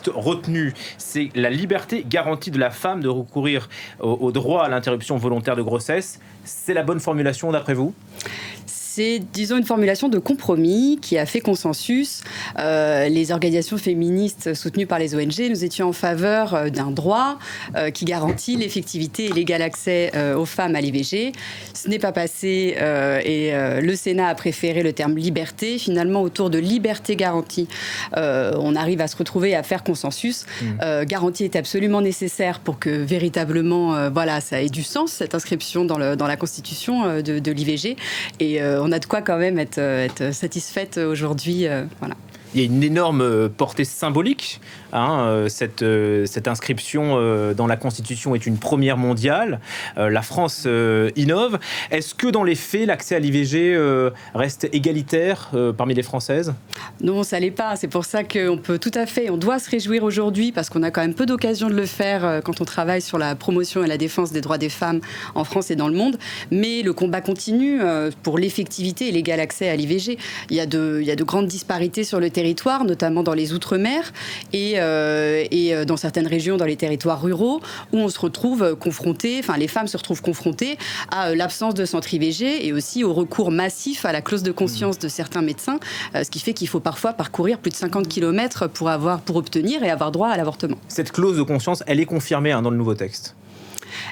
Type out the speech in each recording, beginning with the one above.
texte retenu, c'est la liberté garantie de la femme de recourir au droit à l'interruption volontaire de grossesse. C'est la bonne formulation d'après vous ? C'est, disons, une formulation de compromis qui a fait consensus. Les organisations féministes soutenues par les ONG, nous étions en faveur d'un droit qui garantit l'effectivité et l'égal accès aux femmes à l'IVG. Ce n'est pas passé et le Sénat a préféré le terme liberté. Finalement, autour de liberté garantie, on arrive à se retrouver et à faire consensus. Garantie est absolument nécessaire pour que véritablement, ça ait du sens, cette inscription dans la Constitution de l'IVG. Et on a de quoi quand même être satisfaite aujourd'hui. Voilà. Il y a une énorme portée symbolique. Cette inscription dans la Constitution est une première mondiale. La France innove. Est-ce que dans les faits, l'accès à l'IVG reste égalitaire parmi les Françaises ? Non, ça l'est pas. C'est pour ça qu'on peut tout à fait, on doit se réjouir aujourd'hui parce qu'on a quand même peu d'occasion de le faire quand on travaille sur la promotion et la défense des droits des femmes en France et dans le monde. Mais le combat continue pour l'effectivité et l'égal accès à l'IVG. Il y a de grandes disparités sur le territoire, notamment dans les Outre-mer et dans certaines régions, dans les territoires ruraux, où on se retrouve confronté, les femmes se retrouvent confrontées à l'absence de centre IVG et aussi au recours massif à la clause de conscience de certains médecins, ce qui fait qu'il faut parfois parcourir plus de 50 km pour obtenir et avoir droit à l'avortement. Cette clause de conscience, elle est confirmée dans le nouveau texte ?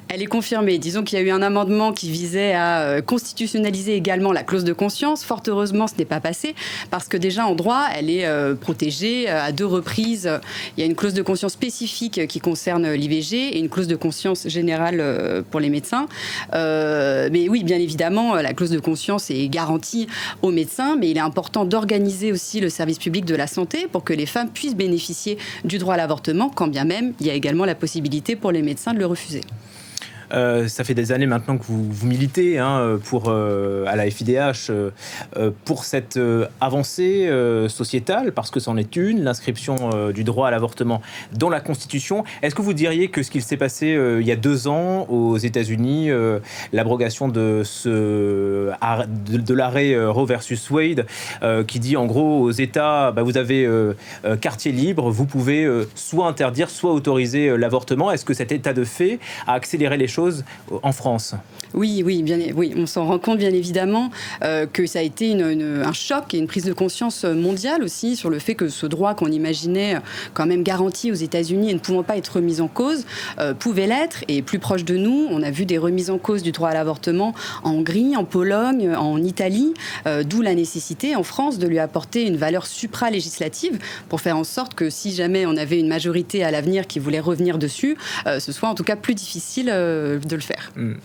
Elle est confirmée. Disons qu'il y a eu un amendement qui visait à constitutionnaliser également la clause de conscience. Fort heureusement, ce n'est pas passé parce que déjà en droit, elle est protégée à 2 reprises. Il y a une clause de conscience spécifique qui concerne l'IVG et une clause de conscience générale pour les médecins. Mais oui, bien évidemment, la clause de conscience est garantie aux médecins, mais il est important d'organiser aussi le service public de la santé pour que les femmes puissent bénéficier du droit à l'avortement, quand bien même il y a également la possibilité pour les médecins de le refuser. Ça fait des années maintenant que vous militez à la FIDH pour cette avancée sociétale, parce que c'en est une, l'inscription du droit à l'avortement dans la Constitution. Est-ce que vous diriez que ce qu'il s'est passé il y a 2 ans aux États-Unis, l'abrogation de l'arrêt Roe versus Wade, qui dit en gros aux États, vous avez quartier libre, vous pouvez soit interdire, soit autoriser l'avortement. Est-ce que cet état de fait a accéléré les choses en France ? Oui, on s'en rend compte bien évidemment que ça a été un choc et une prise de conscience mondiale aussi sur le fait que ce droit qu'on imaginait quand même garanti aux États-Unis et ne pouvant pas être remis en cause pouvait l'être. Et plus proche de nous, on a vu des remises en cause du droit à l'avortement en Hongrie, en Pologne, en Italie, d'où la nécessité en France de lui apporter une valeur supra-législative pour faire en sorte que si jamais on avait une majorité à l'avenir qui voulait revenir dessus, ce soit en tout cas plus difficile de le faire.